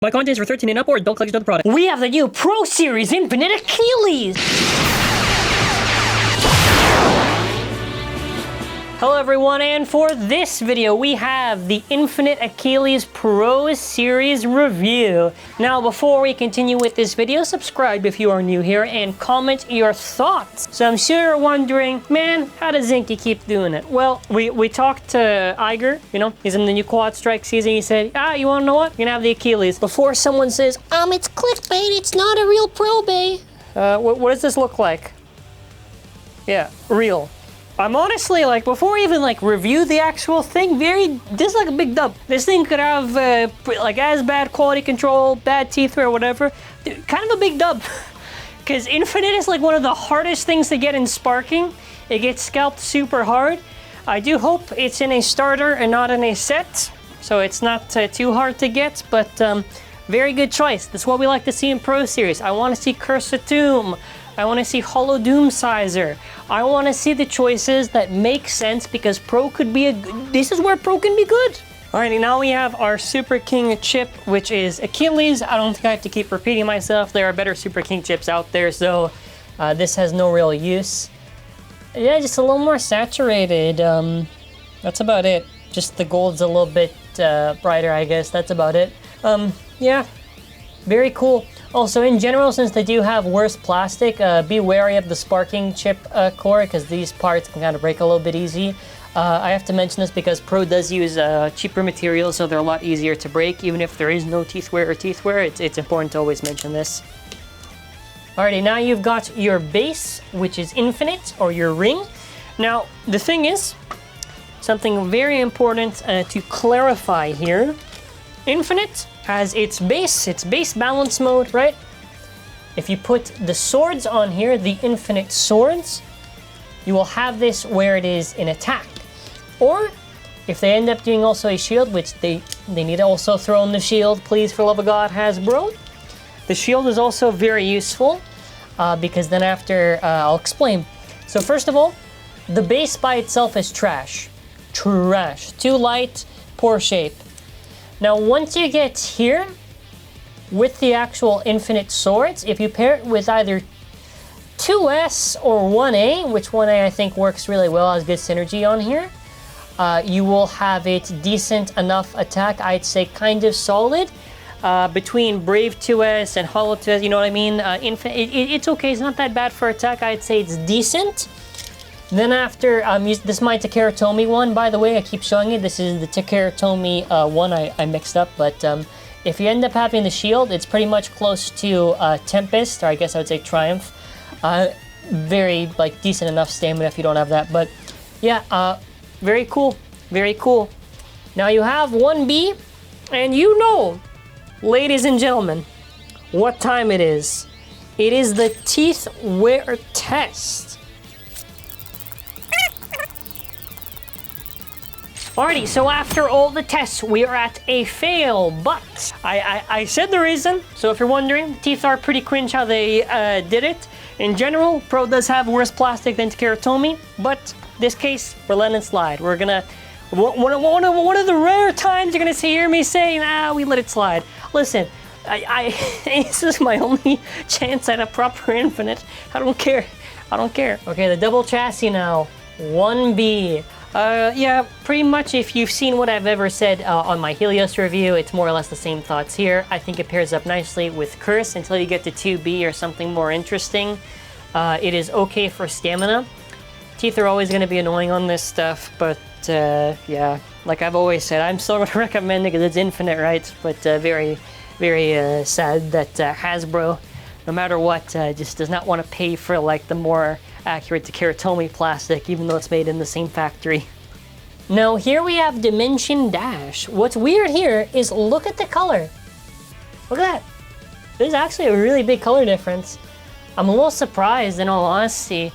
My content is for 13 and up, or adult collectors of the product. We have the new Pro Series Infinite Achilles! Hello everyone, and for this video we have the Infinite Achilles Pro Series review. Now before we continue with this video, subscribe if you are new here and comment your thoughts. So I'm sure you're wondering, man, how does Zankye keep doing it? Well, we talked to Iger, you know, he's in the new quad strike season. He said, you wanna know what? You're gonna have the Achilles. Before someone says, it's clickbait, it's not a real Pro Bay. What does this look like? Yeah, real. I'm honestly, like, before I even, like, review the actual thing, this is like a big dub. This thing could have, like, as bad quality control, bad teeth wear, whatever. Kind of a big dub. Because Infinite is, like, one of the hardest things to get in sparking. It gets scalped super hard. I do hope it's in a starter and not in a set, so it's not too hard to get, but very good choice. That's what we like to see in Pro Series. I want to see Curse of Doom. I want to see Hollow Doom Sizer. I want to see the choices that make sense, because Pro could be this is where Pro can be good. Alrighty, now we have our Super King chip, which is Achilles. I don't think I have to keep repeating myself. There are better Super King chips out there, so this has no real use. Yeah, just a little more saturated. That's about it. Just the gold's a little bit brighter, I guess. That's about it. Yeah, very cool. Also, in general, since they do have worse plastic, be wary of the sparking chip core, because these parts can kind of break a little bit easy. I have to mention this because Pro does use cheaper materials, so they're a lot easier to break. Even if there is no teeth wear, it's important to always mention this. Alrighty, now you've got your base, which is Infinite, or your ring. Now, the thing is, something very important to clarify here. Infinite has its base balance mode, right? If you put the swords on here, the Infinite swords, you will have this where it is in attack. Or if they end up doing also a shield, which they need to also throw in the shield, please, for love of God, Hasbro. The shield is also very useful because then after, I'll explain. So first of all, the base by itself is trash. Trash. Too light, poor shape. Now, once you get here, with the actual Infinite swords, if you pair it with either 2S or 1A, which 1A I think works really well, has good synergy on here, you will have it decent enough attack, I'd say kind of solid, between Brave 2S and Hollow 2S, you know what I mean? It's okay, it's not that bad for attack, I'd say it's decent. Then after, this is my TAKARA TOMY one, by the way, I keep showing it. This is the TAKARA TOMY one I mixed up, but if you end up having the shield, it's pretty much close to Tempest, or I guess I would say Triumph. Very, like, decent enough stamina if you don't have that, but yeah, very cool, very cool. Now you have 1B, and you know, ladies and gentlemen, what time it is. It is the teeth wear test. Alrighty, so after all the tests, we are at a fail, but I said the reason, so if you're wondering, teeth are pretty cringe how they did it. In general, Pro does have worse plastic than TAKARA TOMY, but this case, we're letting it slide. We're gonna, one of the rare times you're gonna hear me saying, we let it slide. Listen, this is my only chance at a proper Infinite. I don't care. Okay, the double chassis now, 1B. Yeah, pretty much if you've seen what I've ever said on my Helios review, it's more or less the same thoughts here. I think it pairs up nicely with Curse until you get to 2B or something more interesting. It is okay for stamina. Teeth are always going to be annoying on this stuff, but yeah, like I've always said, I'm still going to recommend it because it's Infinite, right? But very, very sad that Hasbro, no matter what, just does not want to pay for like the more accurate TAKARA TOMY plastic, even though it's made in the same factory. Now here we have Dimension Dash. What's weird here is look at the color. Look at that. There's actually a really big color difference. I'm a little surprised, in all honesty.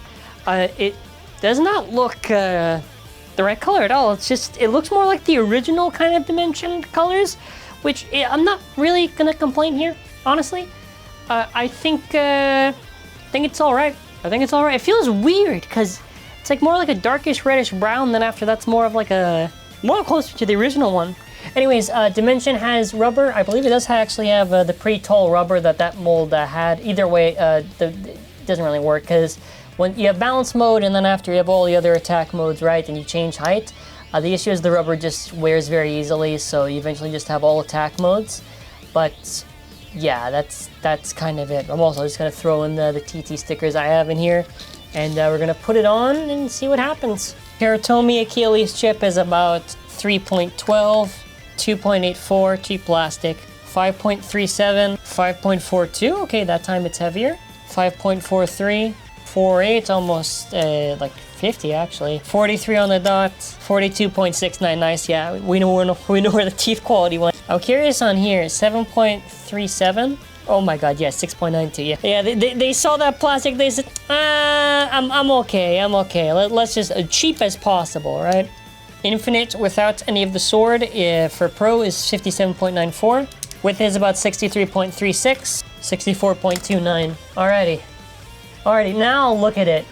It does not look the right color at all. It's just, it looks more like the original kind of Dimension colors, which I'm not really gonna complain here, honestly. I think it's all right. It feels weird because it's like more like a darkish reddish brown, then after that's more of like more closer to the original one. Anyways, Dimension has rubber. I believe it does actually have the pretty tall rubber that mold had. Either way, it doesn't really work because when you have balance mode and then after you have all the other attack modes, right, and you change height, the issue is the rubber just wears very easily, so you eventually just have all attack modes. But yeah, that's kind of it. I'm also just gonna throw in the TT stickers I have in here, and we're gonna put it on and see what happens. TAKARA TOMY Achilles chip is about 3.12, 2.84, cheap plastic, 5.37, 5.42. Okay, that time it's heavier. 5.43, 48, almost like 50 actually. 43 on the dot, 42.69. Nice, yeah. We know where the teeth quality went. I'm curious on here. 7.37. Oh my god, yeah, 6.92. Yeah, they saw that plastic. They said, I'm okay. I'm okay. Let's just cheap as possible, right? Infinite without any of the sword for Pro is 57.94. Width is about 63.36, 64.29. Alrighty, now look at it.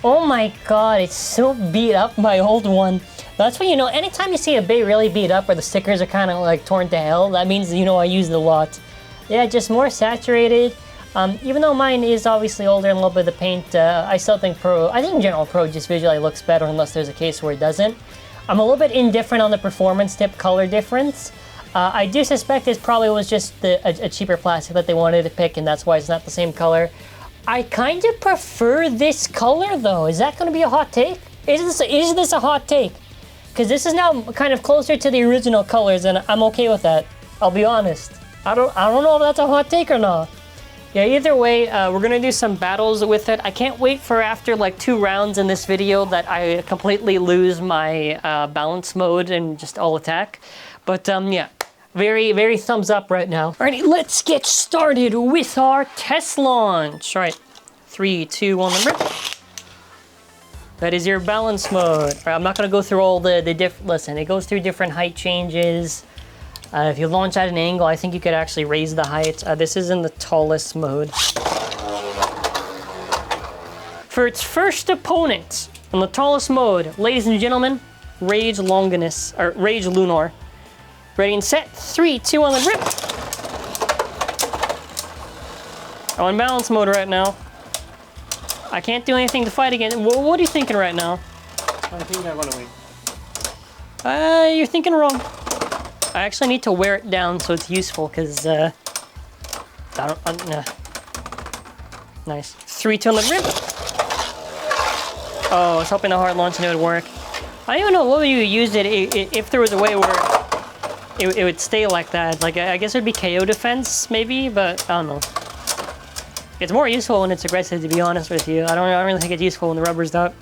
Oh my god, it's so beat up, my old one. That's when you know, anytime you see a Bay really beat up or the stickers are kind of like torn to hell, that means you know I used it a lot. Yeah, just more saturated. Even though mine is obviously older and a little bit of the paint, I still think I think in general Pro just visually looks better unless there's a case where it doesn't. I'm a little bit indifferent on the performance tip color difference. I do suspect it probably was just a cheaper plastic that they wanted to pick, and that's why it's not the same color. I kind of prefer this color though. Is that going to be a hot take? Is this a hot take? Because this is now kind of closer to the original colors, and I'm okay with that. I'll be honest. I don't know if that's a hot take or not. Yeah, either way, we're gonna do some battles with it. I can't wait for after like 2 rounds in this video that I completely lose my balance mode and just all attack. But yeah, very thumbs up right now. Alrighty, let's get started with our test launch. All right, 3, 2, 1, and rip. That is your balance mode. All right, I'm not gonna go through all the listen, it goes through different height changes. If you launch at an angle, I think you could actually raise the height. This is in the tallest mode. For its first opponent, in the tallest mode, ladies and gentlemen, Rage Longinus, or Rage Lunar. Ready and set, 3, 2, 1, and rip. I'm in balance mode right now. I can't do anything to fight against. What are you thinking right now? I think I want to win. You're thinking wrong. I actually need to wear it down so it's useful, because, nah. Nice. 3, 2, on the rip. Oh, I was hoping the hard launch and it would work. I don't even know what you used it if there was a way where it would stay like that. Like, I guess it would be KO defense, maybe, but I don't know. It's more useful when it's aggressive, to be honest with you. I don't really think it's useful when the rubber's up.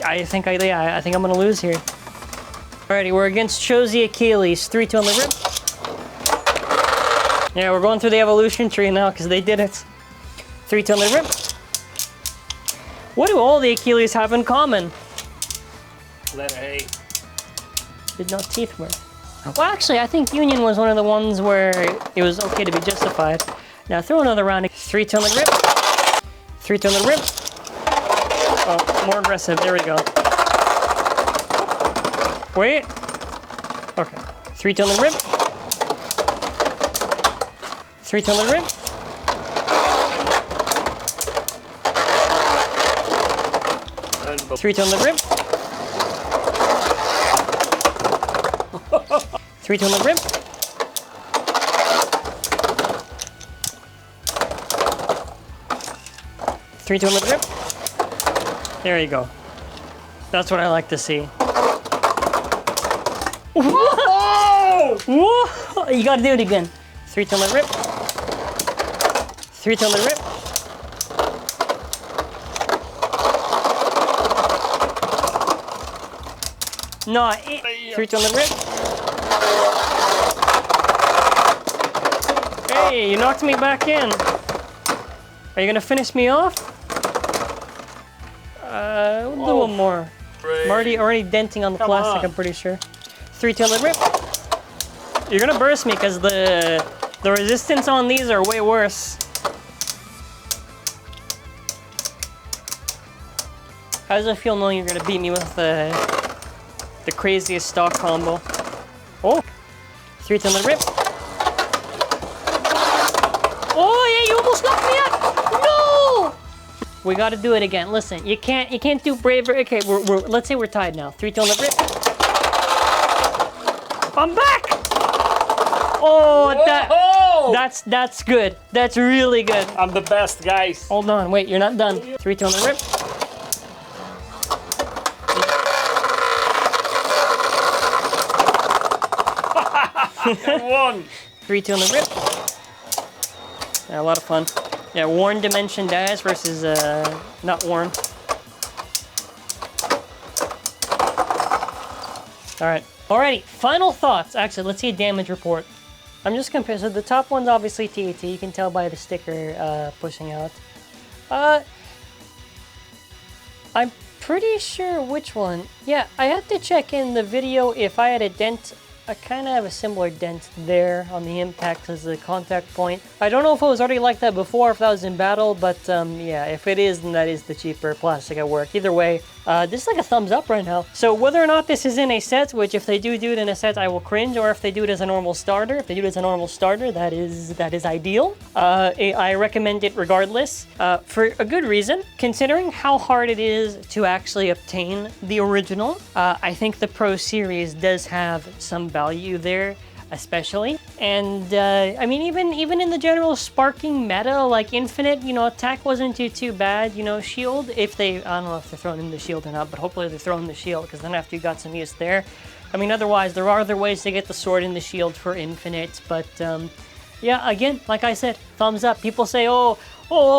I think I'm gonna lose here. Alrighty, we're against Chozy Achilles. 3, 2 on the rip. Yeah, we're going through the evolution tree now because they did it. 3, 2 on the rip. What do all the Achilles have in common? Letter A. Did not teeth work. Well, actually, I think Union was one of the ones where it was okay to be justified. Now throw another round. 3, 2 on the rip. 3, 2 on the rip. Oh, more aggressive. There we go. Wait. Okay. 3, 2 on the rip. 3, 2 on the rip. And 3, 2 on the rip. 3, 2 on the rip. Three, 2 on the rip. There you go. That's what I like to see. Whoa! Whoa! You gotta do it again. 3, 2 on the rip. 3, 2 on the rip. No, 3, 2 on the rip. Hey, you knocked me back in. Are you gonna finish me off? We'll do one more. I'm already denting on the plastic, I'm pretty sure. 3, 2 on the rip. You're gonna burst me because the resistance on these are way worse. How does it feel knowing you're gonna beat me with the the craziest stock combo. Oh, 3 to the rip. Oh yeah, you almost knocked me out. No! We got to do it again. Listen, you can't do braver. Okay, let's say we're tied now. 3 to the rip. I'm back. Oh, that's good. That's really good. I'm the best, guys. Hold on, wait, you're not done. 3 to the rip. One. 3 to the rip. Yeah, a lot of fun. Yeah, worn dimension dash versus not worn. All right. Alrighty, final thoughts. Actually, let's see a damage report. I'm just comparing. So the top one's obviously TAT. You can tell by the sticker pushing out. I'm pretty sure which one. Yeah, I had to check in the video if I had a dent. I kind of have a similar dent there on the impact as the contact point. I don't know if it was already like that before, if that was in battle, but yeah, if it is, then that is the cheaper plastic at work. Either way, this is like a thumbs up right now. So whether or not this is in a set, which if they do it in a set, I will cringe, or if they do it as a normal starter, if they do it as a normal starter, that is ideal. I recommend it regardless, for a good reason. Considering how hard it is to actually obtain the original, I think the Pro Series does have some value there, especially. And I mean, even in the general sparking meta, like Infinite, you know, attack wasn't too bad. You know, shield, if they, I don't know if they're throwing in the shield or not, but hopefully they're throwing the shield, because then after you got some use there. I mean, otherwise, there are other ways to get the sword in the shield for Infinite, but yeah, again, like I said, thumbs up. People say, oh,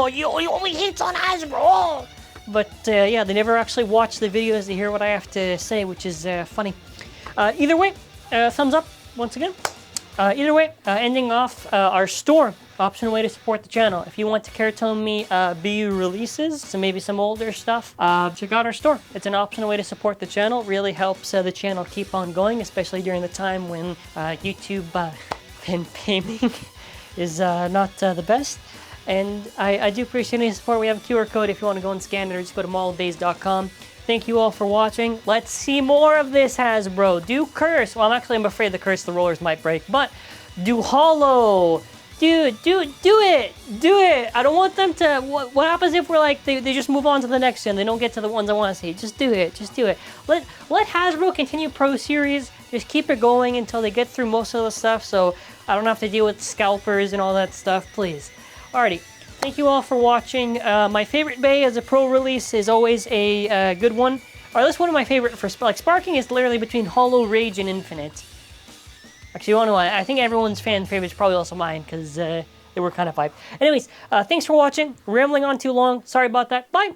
you only hits on HASBRO. But yeah, they never actually watch the videos to hear what I have to say, which is funny. Either way, thumbs up once again. Either way, ending off our store, optional way to support the channel. If you want TAKARA TOMY BU releases, so maybe some older stuff, check out our store. It's an optional way to support the channel. Really helps the channel keep on going, especially during the time when YouTube and paying is not the best. And I do appreciate any support. We have a QR code if you want to go and scan it, or just go to mallofdays.com. Thank you all for watching. Let's see more of this, HASBRO. Do curse. Well, I'm afraid the curse the rollers might break, but do hollow. Dude, do it. Do it. I don't want them to... What happens if we're like, they just move on to the next gen? They don't get to the ones I want to see. Just do it. Just do it. Let HASBRO continue Pro Series. Just keep it going until they get through most of the stuff, so I don't have to deal with scalpers and all that stuff, please. Alrighty. Thank you all for watching. My favorite Bay as a Pro release is always a good one. Or that's one of my favorite for like sparking is literally between Hollow, Rage, and Infinite. Actually, you want to know what? I think everyone's fan favorite is probably also mine, because they were kind of hype. Anyways, thanks for watching. Rambling on too long. Sorry about that. Bye.